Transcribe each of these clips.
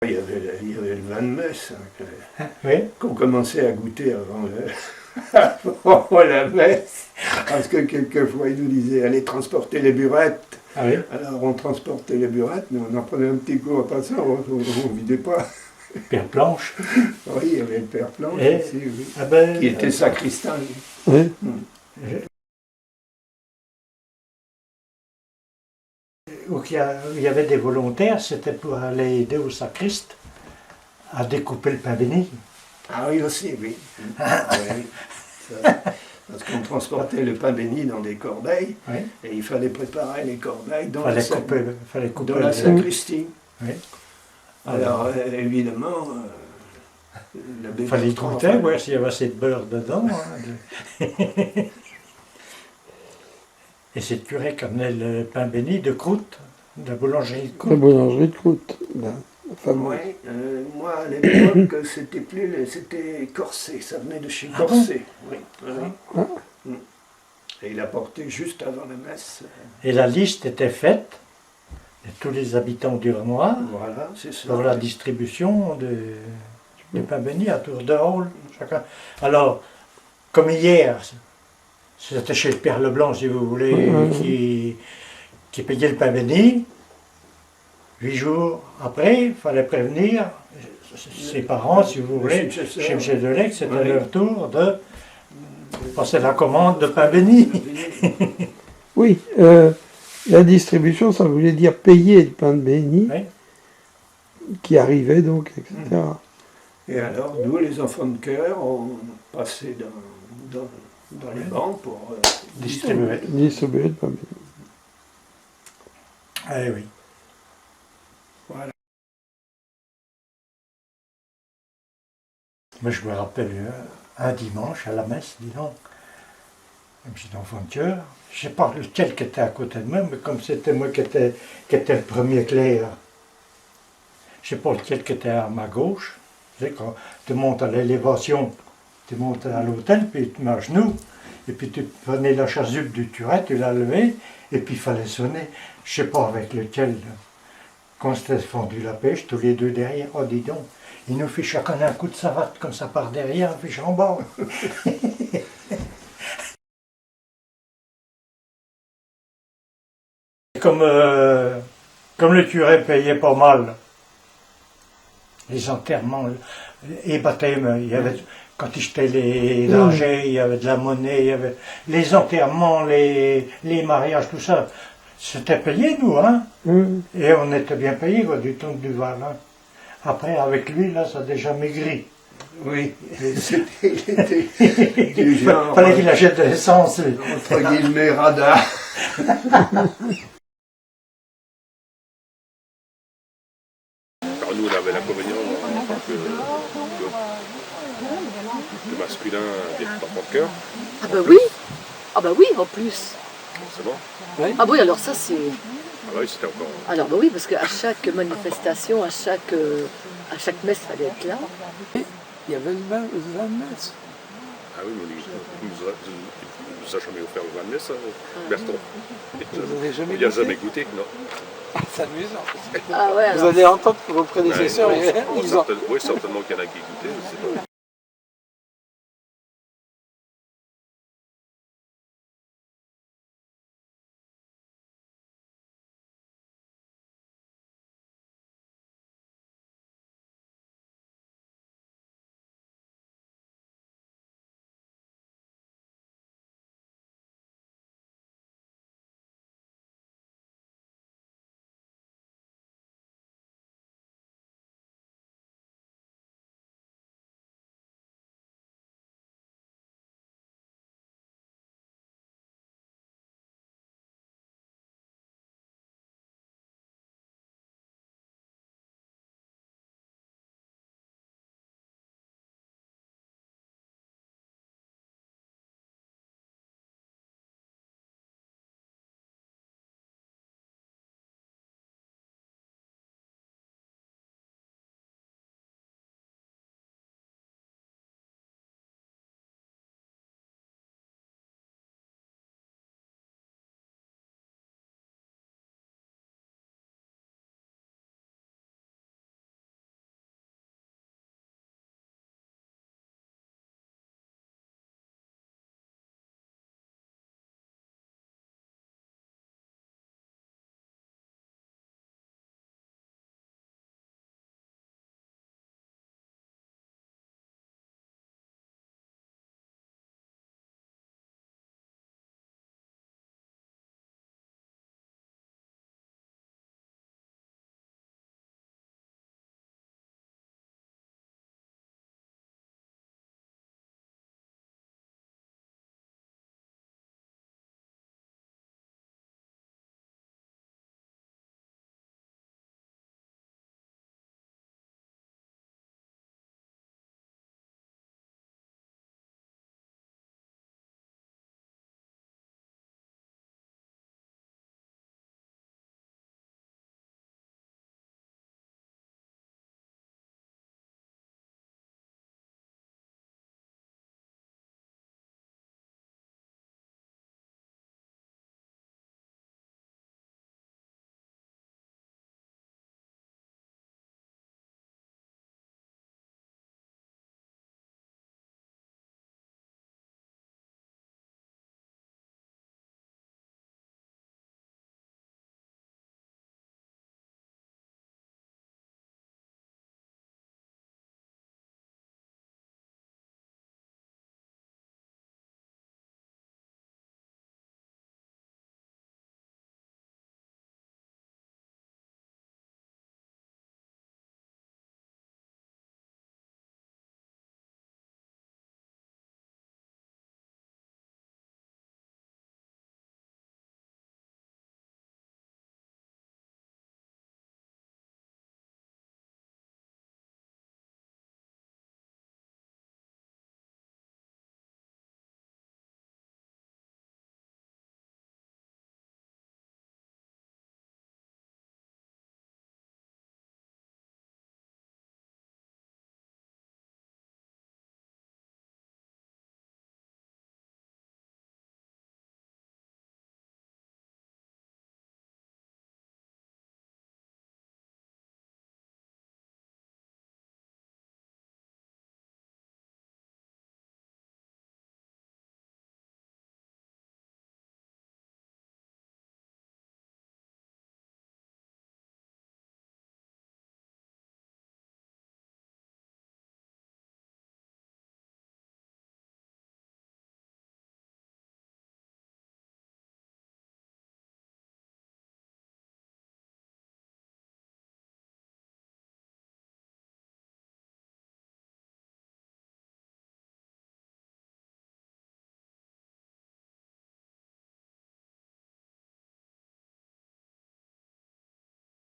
Il y avait le vin de messe Oui. qu'on commençait à goûter avant la messe, parce que quelquefois il nous disait allez transporter les burettes. Ah oui. Alors on transportait les burettes, mais on en prenait un petit coup en passant, on ne vidait pas. Pierre Planche. Oui, il y avait le père Planche Et, aussi, oui, ah ben, qui était sacristain. Oui. Où il y avait des volontaires, c'était pour aller aider au sacriste à découper le pain béni. Ah oui, aussi, oui. Oui, ça, parce qu'on transportait le pain béni dans des corbeilles, Oui. et il fallait préparer les corbeilles dans Fallait couper la sacristie. Oui. Alors, évidemment, Il fallait goûter, voir s'il y avait assez de beurre dedans. Hein. Et c'est le curé qui amenait le pain béni de Croûte, de la boulangerie de La Croûte. boulangerie de Croûte, la fameuse. Oui, moi à l'époque, c'était Corsé, ça venait de chez Corsé. Oui, oui. Et il apportait juste avant la messe. Et la liste était faite de tous les habitants du Renoir Voilà, c'est ça. pour la distribution du pain béni à tour de rôle. Chacun. Alors, comme hier, c'était chez le Père Leblanc, si vous voulez, qui payait le pain béni. 8 jours après, il fallait prévenir ses parents, si vous voulez, chez M. Delec, c'était leur tour de passer la commande de pain béni. Oui, la distribution, ça voulait dire payer le pain de béni, Oui. qui arrivait donc, etc. Et alors, nous, les enfants de chœur, on passait dans les bancs pour distribuer. Distribuer le pain de béni. Eh oui. Voilà. Moi, je me rappelle un dimanche à la messe, dis donc, un petit enfant de chœur. Je ne sais pas lequel qui était à côté de moi, mais comme c'était moi qui était le premier clerc, je ne sais pas lequel qui était à ma gauche. Tu sais, quand tu montes à l'élévation, tu montes à l'hôtel, puis tu mets à genoux, et puis tu prenais la chasuble du turet, tu la levais, et puis il fallait sonner. Je ne sais pas avec lequel. Quand on s'était fendu la pêche, tous les deux derrière, oh dis donc, il nous fait chacun un coup de savate comme ça par derrière, un fiche en bas. Comme le curé payait pas mal, les enterrements, les baptêmes, il y avait, quand il jetait les dragées, il y avait de la monnaie, il y avait les enterrements, les mariages, tout ça. C'était payé, nous, hein. Et on était bien payé, quoi, du temps du Val. Hein. Après, avec lui, là, ça a déjà maigri. Oui, il était du genre. Fallait qu'il achète de l'essence. Entre guillemets, radar. Alors nous, on avait l'inconvénient en tant que masculin d'être enfant de cœur. Ah bah oui. Ah bah oui, en plus. Forcément. Ah oui, alors ça c'est... Ah bah oui, c'était encore... Alors bah oui, parce qu'à chaque manifestation, à chaque messe, il fallait être là. Il y avait le vin de messe. Ah oui, mais il nous a jamais offert le vin de messe, Bertrand. Il n'a jamais goûté, non. C'est amusant. Ah ouais, Vous alors... allez entendre vos prédécesseurs. Oui, certainement qu'il y en a qui goûtaient.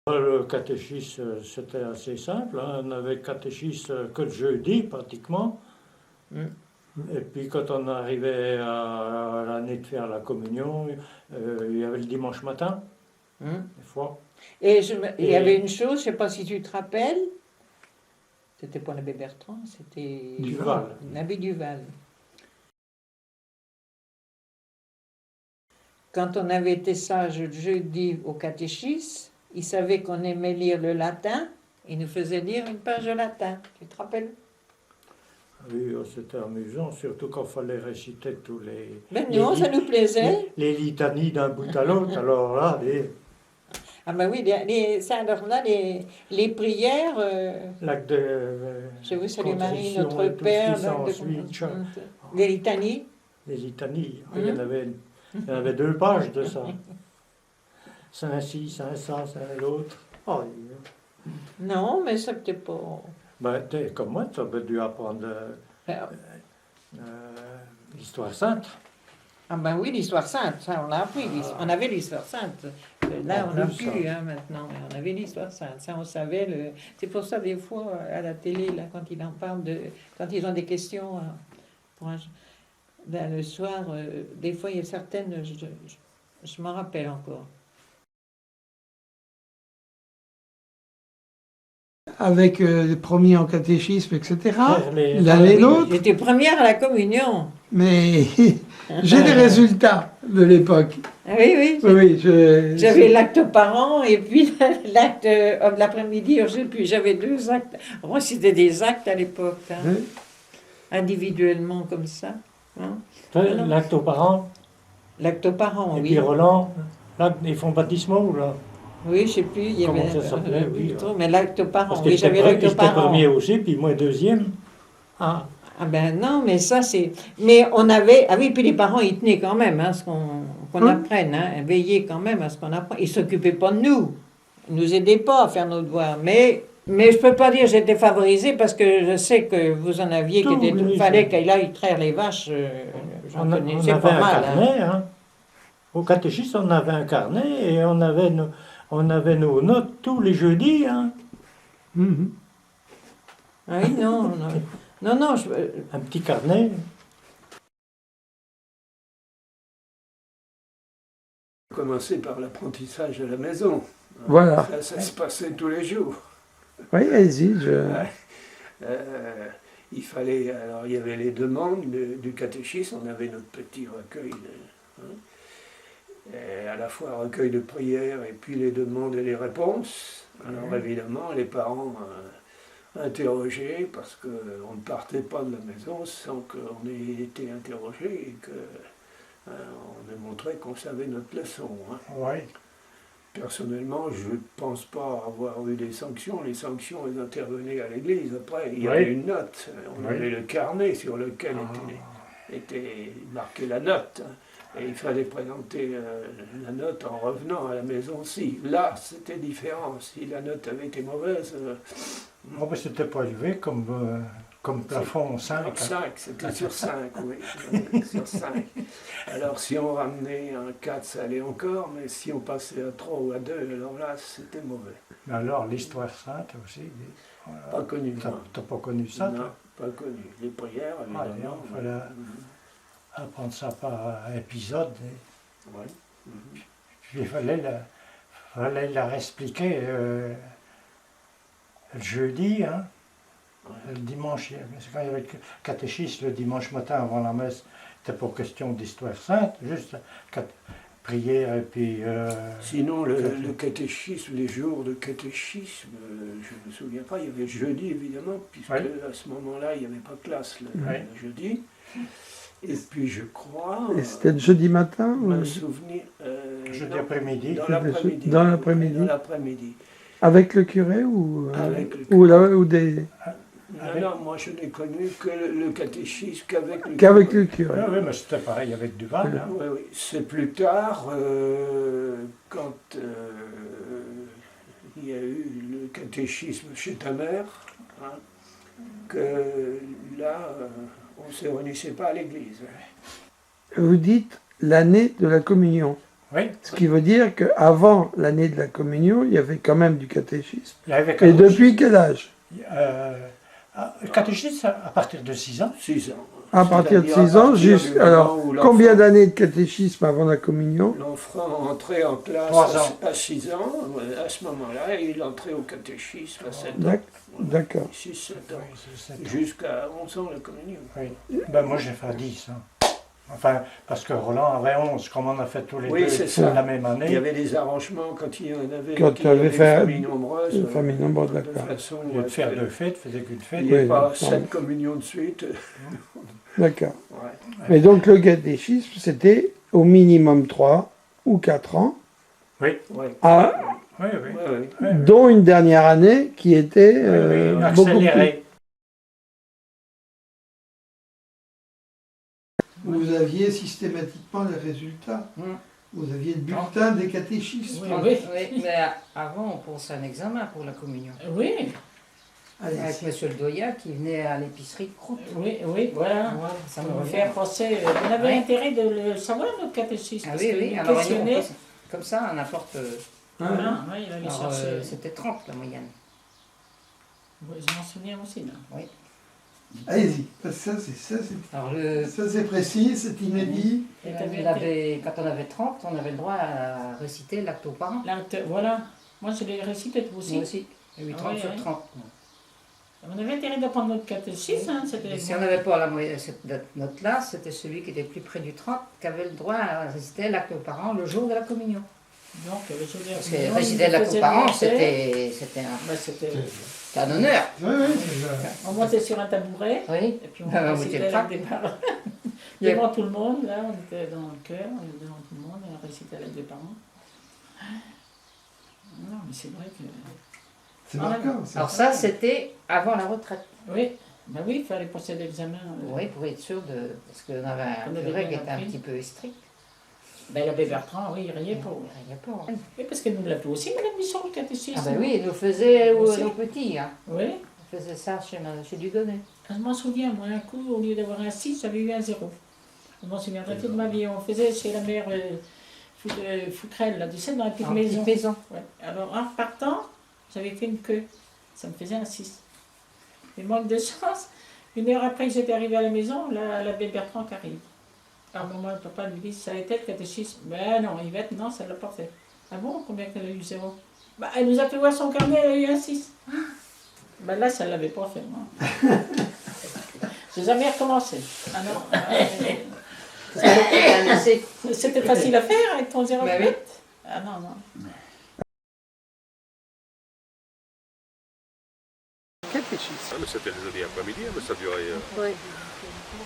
Le catéchisme, c'était assez simple. Hein. On avait catéchisme que le jeudi, pratiquement. Et puis, quand on arrivait à l'année de faire la communion, il y avait le dimanche matin, des fois. Et il y avait une chose, je ne sais pas si tu te rappelles, c'était pas l'abbé Bertrand, c'était Duval. l'abbé Duval. Quand on avait été sage le jeudi au catéchisme, il savait qu'on aimait lire le latin, il nous faisait lire une page de latin. Tu te rappelles? Oui, c'était amusant, surtout quand il fallait réciter tous les... Ben non, ça nous plaisait. Les litanies d'un bout à l'autre, alors là, Ah ben oui, ça, alors là, les prières... l'acte de... Je vous salue Marie, contrition et notre tout ce Père. qui s'ensuit, Les litanies. les litanies, il y en avait 2 pages de ça. Saint ci, Saint ça, Saint l'autre. Oh, Non, mais ça peut-être pas... ben, t'es comme moi, tu as dû apprendre l'histoire sainte. Ah ben oui, l'histoire sainte, ça on l'a appris. On avait l'histoire sainte. Là, on n'a plus, plus maintenant, mais on avait l'histoire sainte. Ça, on savait. C'est pour ça, des fois, à la télé, là, quand ils en parlent, quand ils ont des questions ben, le soir, des fois, il y a certaines, je m'en rappelle encore. Avec les premiers en catéchisme, etc. Les- L'un et l'autre. J'étais première à la communion. Mais j'ai des résultats de l'époque. Ah oui, oui. Oui, J'avais l'acte par an et puis l'acte de l'après-midi, je sais plus, j'avais 2 actes. Moi, c'était des actes à l'époque, hein, Oui. individuellement comme ça. Hein. L'acte aux parents, L'acte par an, et oui. puis Roland, là, ils font baptismaux, là. Oui, je sais plus, il y Comment avait. ça s'appelait, oui, trop, mais l'acte par Parce an, que oui, j'avais l'acte j'étais par an. premier aussi, puis moi deuxième. Ah, Ah ben non, mais ça c'est. Mais on avait. Ah oui, puis les parents ils tenaient quand même à ce qu'on apprenne, hein, veiller quand même à ce qu'on apprenne. Ils s'occupaient pas de nous, ils nous aidaient pas à faire nos devoirs. Mais je peux pas dire que j'étais favorisée parce que je sais que vous en aviez qui étaient. Il fallait qu'elle aille traire les vaches. J'en on connaissais avait pas un mal. carnet, hein. Au catéchisme, on avait un carnet et on avait nos notes tous les jeudis, hein. Mhm. Ah oui, non, non, non, Un petit carnet. Commencer par l'apprentissage à la maison. Voilà. Ça se passait tous les jours. Oui, allez-y. Il fallait, alors il y avait les demandes du catéchisme, on avait notre petit recueil, et à la fois recueil de prières et puis les demandes et les réponses. Alors évidemment, les parents interrogeaient parce qu'on ne partait pas de la maison sans qu'on ait été interrogé et qu'on ait montré qu'on savait notre leçon. Hein. Oui. Personnellement, je ne pense pas avoir eu des sanctions. Les sanctions, elles intervenaient à l'église. Après, il y avait une note. On avait le carnet sur lequel était marquée la note. Et il fallait présenter la note en revenant à la maison aussi. Là, c'était différent. Si la note avait été mauvaise... Oh, ben, c'était pas élevé comme plafond 5. 5, c'était sur 5, oui. Sur 5. Alors si on ramenait un 4, ça allait encore, mais si on passait à 3 ou à 2, alors là, c'était mauvais. Mais alors, l'histoire sainte aussi. Voilà. Pas connu. T'as pas connu ça? Non, toi? pas connu. Les prières, évidemment. Il fallait apprendre ça par épisode. Ouais. Puis il fallait leur expliquer le jeudi, hein. Le dimanche, quand il y avait le catéchisme le dimanche matin avant la messe, c'était pour question d'histoire sainte, juste prière et puis... Sinon, le catéchisme, les jours de catéchisme, je ne me souviens pas, il y avait le jeudi évidemment, puisque à ce moment-là, il n'y avait pas de classe le jeudi. Et puis je crois... Et c'était le jeudi matin un souvenir... jeudi après-midi. Dans l'après-midi. Dans l'après-midi. Avec le curé ou, Avec le curé. ou des... Non, moi je n'ai connu que le catéchisme qu'avec le curé. Oui, mais c'était pareil avec Duval. Hein. Oui, oui. C'est plus tard, quand il y a eu le catéchisme chez ta mère, hein, que là, on ne se réunissait pas à l'église. Vous dites l'année de la communion. Oui. Ce qui veut dire qu'avant l'année de la communion, il y avait quand même du catéchisme. Il y avait Et catéchisme. depuis quel âge? Le catéchisme à partir de 6 ans. 6 ans. À partir de C'est-à-dire 6 ans, partir juste. du moment Alors, où l'enfant- combien d'années de catéchisme avant la communion? L'enfant entrait en classe 3 ans. à 6 ans. À ce moment-là, il entrait au catéchisme à 7 ans. D'accord. 6-7 ans. Oui, c'est 7 ans. Jusqu'à 11 ans la communion. Oui. Ben, moi, j'ai fait à 10. Hein. Enfin, parce que Roland avait 11, comme on a fait tous les Oui, c'est deux ça. la même année. Il y avait des arrangements quand il y en avait. Quand qu'il tu y avais avait fait une famille nombreuse. une famille nombreuse, de d'accord. façon Au lieu de faire que 2 fêtes, faisait qu'une fête. il n'y ait Oui, pas oui. 7 communions de suite. D'accord. Ouais. Mais donc le catéchisme, c'était au minimum 3 ou 4 ans, Oui, Ouais. à, oui, oui. Ouais, ouais. Oui, oui. dont une dernière année qui était Oui, oui, beaucoup plus. accéléré. Vous aviez systématiquement les résultats. Vous aviez le bulletin des catéchistes. Oui, mais avant, on pensait à un examen pour la communion. Oui, Allez, Avec Monsieur le Doya qui venait à l'épicerie de Croûte. oui, voilà. Ça On me va revient. faire penser. On avait Ouais. intérêt de le savoir, notre catéchisme. Ah parce oui, qu'il oui, nous alors questionnait. comme ça, à n'importe. Voilà, ouais, il allait Alors, chercher. c'était 30 la moyenne. Oui, je m'en souviens aussi. Là. allez-y. Alors, Ça c'est précis, c'est inédit. Et t'avais quand on avait 30, on avait le droit à réciter l'acte aux parents. Voilà, moi je l'ai récité aussi. Moi aussi. Il y a eu 30 Ah oui, sur oui. 30. On avait intérêt d'apprendre notre catéchisme. Hein, Et si on n'avait pas la moyenne, cette note-là, c'était celui qui était plus près du 30 qui avait le droit à réciter l'acte aux parents le jour de la communion. Donc, je veux dire, Parce que réciter l'acte aux parents, c'était c'était un honneur. Oui, oui, on montait sur un tabouret. Oui. Et puis on Ah, récitait oui, l'acte des parents. Devant tout le monde, là, on était dans le cœur, on était devant tout le monde, et on récitait l'acte des parents. Non, mais c'est vrai que. c'est Ah, marquant. Alors ça, c'était avant la retraite. Oui, ben oui, il fallait passer l'examen. Oui, pour être sûr de... Parce qu'on avait un On avait curé qui bien était un appris. petit peu strict. Ben l'abbé Bertrand, oui, il riait pas. Il n'y a pas. Oui, parce que nous l'avions aussi, Madame Bichon, le catéchisme. Ah ben oui, il nous faisait Aussi. nos petits. Hein. Oui, On faisait ça chez Dudonné. je m'en souviens, moi, un coup, au lieu d'avoir un 6, j'avais eu un 0. Je m'en souviendrai toute ma vie. On faisait chez la mère Foutrelle, là, tu sais, dans la petite maison. Ouais. Alors, en repartant, j'avais fait une queue. Ça me faisait un 6. Et manque de chance, une heure après que j'étais arrivée à la maison, l'abbé Bertrand qui arrive. Alors, maman, le papa lui dit, ça a été le catéchisme. Ben non, Yvette, non, ça ne l'a pas fait. Ah bon, combien qu'elle a eu 0? Bah, elle nous a fait voir son carnet, elle a eu un 6. Ben là, ça ne l'avait pas fait, moi. J'ai jamais recommencé. Ah non. C'était facile à faire avec ton 0. Ben oui. Ah non, non. Ah, mais c'était le jeudi après-midi, mais ça durait. Oui.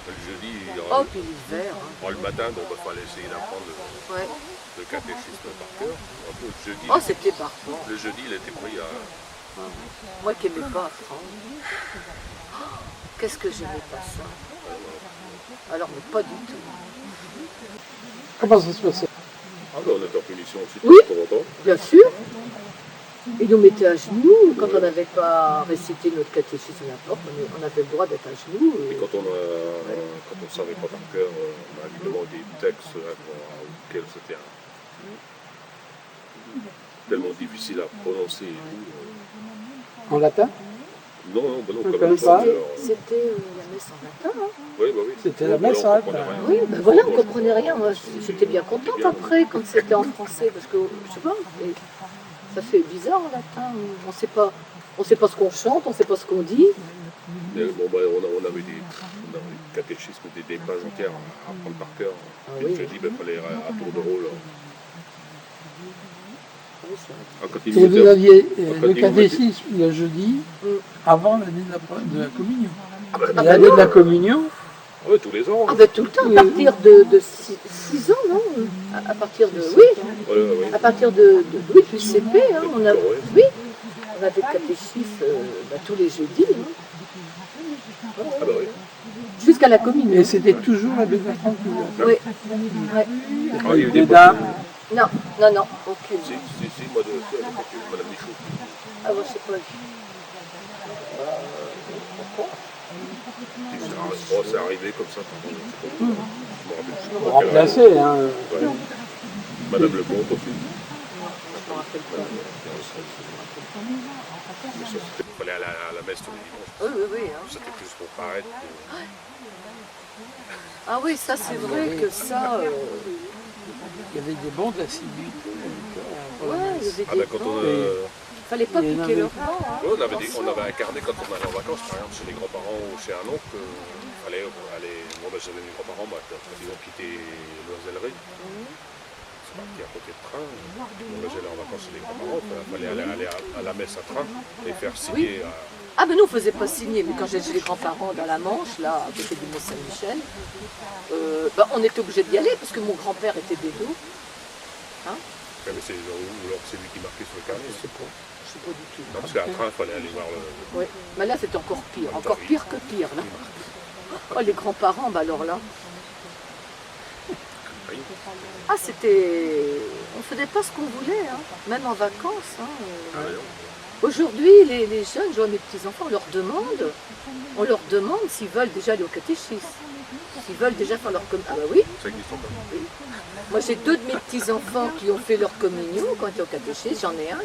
Le jeudi, Oh, puis l'hiver. Hein. le matin, donc il fallait essayer d'apprendre Ouais. le catéchisme par cœur. Un peu le jeudi, Oh, c'était parfait. le jeudi, il était pris à. Moi qui n'aimais pas apprendre. Oh, qu'est-ce que j'aimais pas ça. Alors, mais pas du tout. Comment ça se passait? Ah, ben, on était en punition aussi Oui. de temps en temps. Bien sûr. Ils nous mettaient à genoux quand on n'avait pas récité notre catéchisme à n'importe. On avait le droit d'être à genoux. Et quand on ne savait pas par cœur, on a évidemment des textes auxquels c'était tellement difficile à prononcer. Et tout. En latin? Non, non, ben non, On quand connaît même pas. C'était la messe en latin. Hein. Oui, bah oui. C'était la Bon, messe ben, en on comprenait latin. rien. Oui, ben voilà, on ne comprenait rien. Moi, j'étais bien contente après quand c'était en français, parce que, je sais pas, et ça fait bizarre en latin. On ne sait pas ce qu'on chante, on ne sait pas ce qu'on dit. Et bon, ben, on avait des catéchismes, des pages entières à apprendre par cœur. Ah Et oui. le jeudi, ben, il fallait à tour de rôle. Oui, c'est vrai. Ah, quand il Et nous vous mettait- aviez quand le il nous catéchisme le jeudi Mm. avant l'année de la communion. Ah, ben, Ah, L'année ben de la communion, ouais, tous les ans. Ah ben tout le temps, à partir de 6 ans, non à partir de, oui, Ouais, ouais. à partir oui, du CP, hein, on a, Ouais. oui, on avait le catéchisme tous les jeudis, hein, Ah, bah oui. jusqu'à la communion. et c'était toujours la Bertrand qui l'a Oui, ouais. Ah, il y a eu Des des dames. Non, aucune. Si, moi, Madame Michaud. Ah bon, je sais pas. C'est arrivé comme ça. Je me rappelle plus. Remplacé, hein. Ouais. Madame Lecomte aussi. Je me rappelle pas. Il fallait aller à la messe tous les dimanches. Oui, oui, oui. Hein. C'était plus pour paraître. Ah oui, ça c'est vrai que ça... Il y avait des bons d'assiduité. Ouais, il y avait Ah des ben quand bancs. on, Fallait pas il y en piquer avait- leur banc. Hein. on avait un carnet quand on allait en vacances, par exemple chez les grands-parents ou chez un oncle. Il fallait aller. Bon ben chez les grands-parents, bah, quand ils ont quitté l'oisellerie. C'est parti à côté de train. Moi j'allais en vacances chez les grands-parents. Il fallait aller à la messe à train et faire signer à. Ah ben nous on faisait pas signer, mais quand j'étais chez les grands-parents dans la Manche, là, à côté du Mont-Saint-Michel, on était obligé d'y aller parce que mon grand-père était bédou. Ouais, mais c'est lui qui marquait sur le carnet. Je sais pas du tout. Non, parce qu'à train, il fallait aller voir le. Oui, mais là c'est encore pire que pire. Là. Oh les grands-parents, bah alors là. Oui. Ah c'était... On faisait pas ce qu'on voulait, hein. Même en vacances. Hein. Ah, oui, non. Aujourd'hui, les jeunes, je vois mes petits-enfants, on leur demande s'ils veulent déjà aller au catéchisme. S'ils veulent déjà faire leur communion. Ah bah oui. Ça existe encore. Moi j'ai 2 de mes petits-enfants qui ont fait leur communion quand ils étaient au catéchisme. J'en ai un,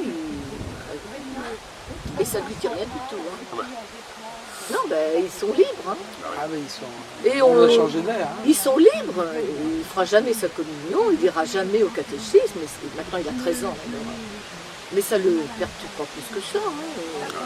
et ça ne lui dit rien du tout. Hein. Non, ben ils sont libres. Hein. Ah oui, ils sont... Et on a changé d'air. Hein. Ils sont libres. Il ne fera jamais sa communion, il n'ira jamais au catéchisme. Mais maintenant il a 13 ans. Alors, mais ça ne le perturbe pas plus que ça. Hein.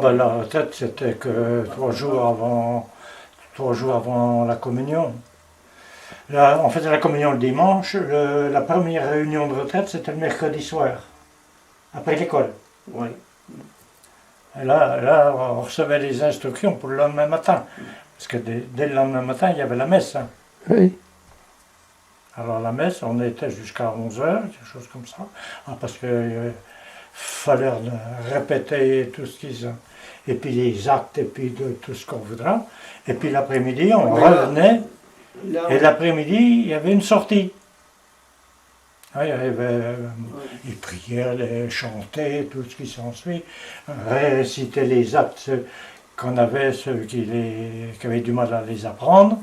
Ben, la retraite, c'était que 3 jours avant la communion. Là, on faisait la communion le dimanche. La première réunion de retraite, c'était le mercredi soir, après l'école. Oui. Et là, on recevait les instructions pour le lendemain matin. Parce que dès le lendemain matin, il y avait la messe. Hein. Oui. Alors la messe, on était jusqu'à 11 h, quelque chose comme ça. Parce qu'il fallait répéter tout ce qu'ils ont. Et puis les actes, et puis tout ce qu'on voudra. Et puis l'après-midi, on revenait. Et l'après-midi, il y avait une sortie. Il y avait les prières, les chanter, tout ce qui s'ensuit, réciter les actes qu'on avait, ceux qui avaient du mal à les apprendre.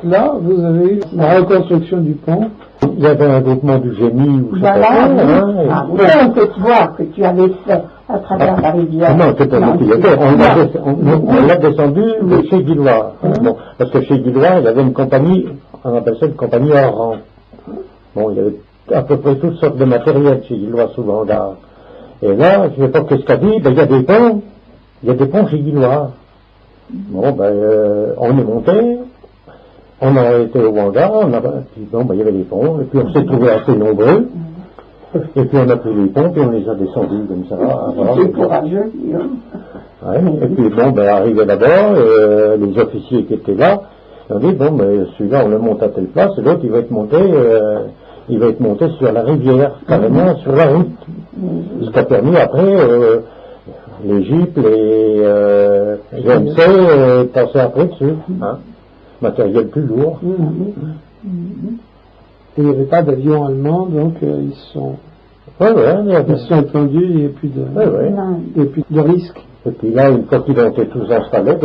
Là, vous avez eu la reconstruction du pont. Il y avait un groupement du génie ou je sais pas Voilà, quoi, oui. hein, et- C'est un petit bois que tu avais fait à travers la rivière. Ah non, c'est pas nous qui l'avons fait. On l'a descendu de chez Guillois. Bon, parce que chez Guillois, il y avait une compagnie, on appelle ça une compagnie hors rang. Bon, il y avait à peu près toutes sortes de matériel chez Guillois sous hangar. Et là, je ne sais pas qu'est-ce qu'a dit, ben, il y a des ponts. Il y a des ponts chez Guillois. Bon, ben, on est monté. On a été au hangar, puis bon, ben, il y avait des ponts, et puis on s'est trouvés assez nombreux, et puis on a pris les ponts, puis on les a descendus comme ça. Voilà. C'est courageux. Ouais, et puis bon, ben, arrivé là-bas, les officiers qui étaient là, ils ont dit, bon, ben, celui-là, on le monte à telle place, et l'autre, il va être monté sur la rivière, carrément sur la route. Ce qui a permis après, les jeeps, les GMC, passer après dessus, hein. Matériel plus lourd. Et il n'y avait pas d'avion allemand, donc ils sont attendus, il n'y a plus de risque. Et puis là, une fois qu'ils ont été tous installés,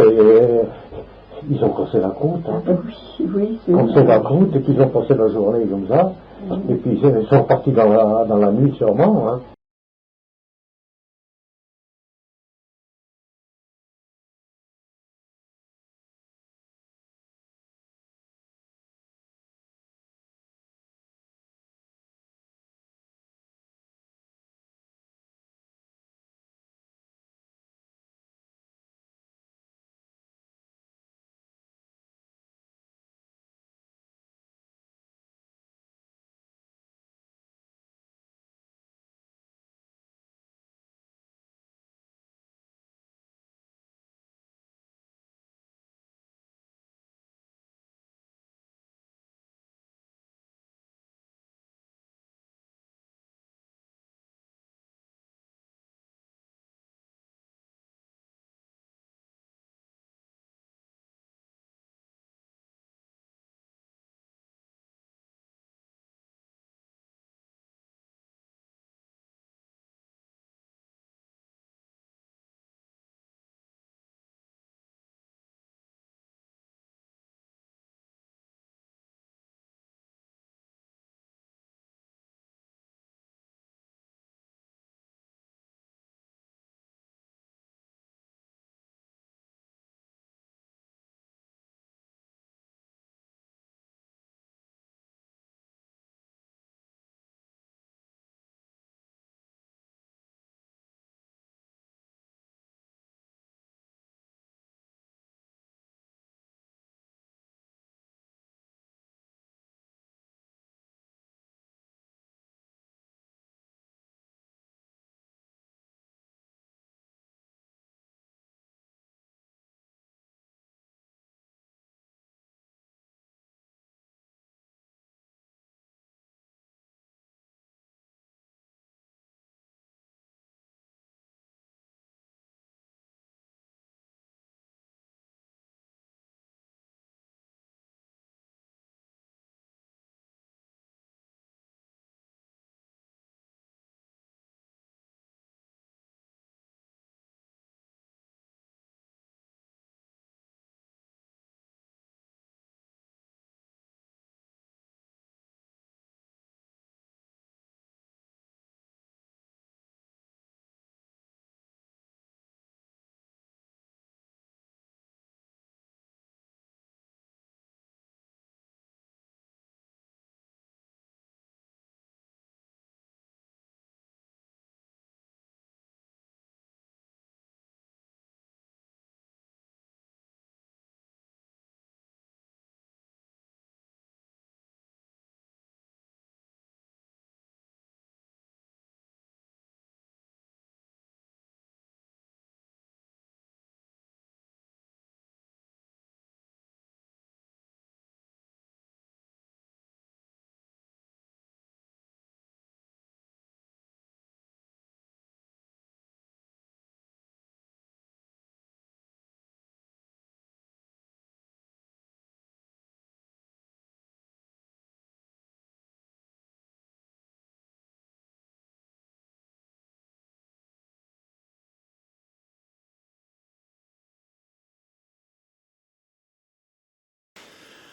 ils ont cassé la croûte. Hein. Oui, Cassé la croûte, et puis ils ont passé la journée comme ça. Et puis ils sont repartis dans la nuit sûrement. Hein.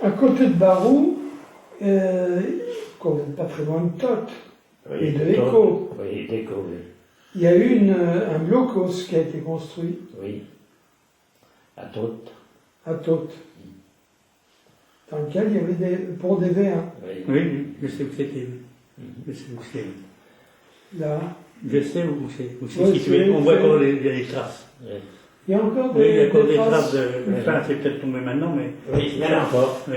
À côté de Barou, pas très loin de Tot, et de Écho, Oui, d'Écho, oui. il y a eu un blocos qui a été construit Oui. À Tot. à Tot, dans lequel il y avait pour des V1. Oui. Oui, je sais où c'était. Je sais où c'est. Là, Je sais où c'est Ouais, situé. On voit encore les traces. Oui. il y a encore Oui, il y a encore des traces. traces de. Enfin, c'est peut-être tombé maintenant, mais. Oui, il y en a encore. Oui.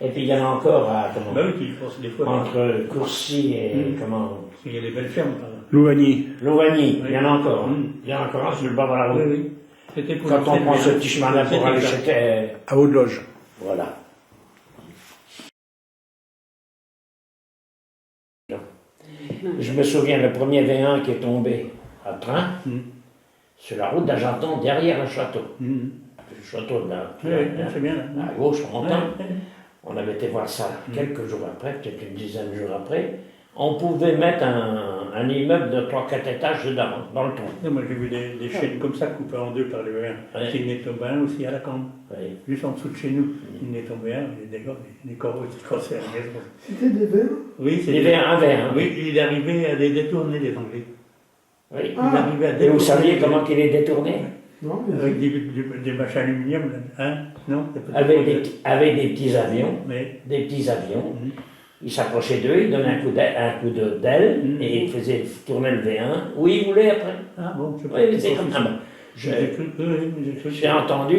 Et puis il y en a encore à, comment, Bah oui, puis je pense des fois. entre Courcy et, comment, Il y a des belles fermes par là. Louvagny. Louvagny, Oui. il y en a encore. Mm. Il y en a encore un sur le bord de la route. Oui, oui. C'était pour Quand le on prend ce bien. petit chemin-là pour C'était aller ça. chez... À Haute-Loge. Voilà. Je me souviens, le premier V1 qui est tombé à train, sur la route d'Argenton, derrière le château. Le château de la... Oui, oui, c'est bien là. à gauche, en montant. Ouais. On avait été voir ça quelques jours après, peut-être une dizaine de jours après. On pouvait mettre un immeuble de 3-4 étages dedans, dans le trou. Non, moi j'ai vu des chaînes comme ça coupées en deux par les verres. Ouais. Il est tombé un aussi à la cambre, Oui. juste en dessous de chez nous. Il est tombé un, des coraux qui se cassaient à la maison. C'était des V1. Oui, Il y avait un V1. Oui, il est arrivé à les détourner, les Anglais. Oui. Il est arrivé à Et détourner. vous saviez comment il est détourné? Non, mais Avec des machins aluminium, là. Hein? Non, c'est pas Avec des petits avions. Mais, Des petits avions. Il s'approchait d'eux, il donnait un coup d'aile et il faisait tourner le V1 où il voulait après. ah bon, je sais pas. Oui, c'est comme ça. J'ai cru, oui, j'ai cru. J'ai entendu.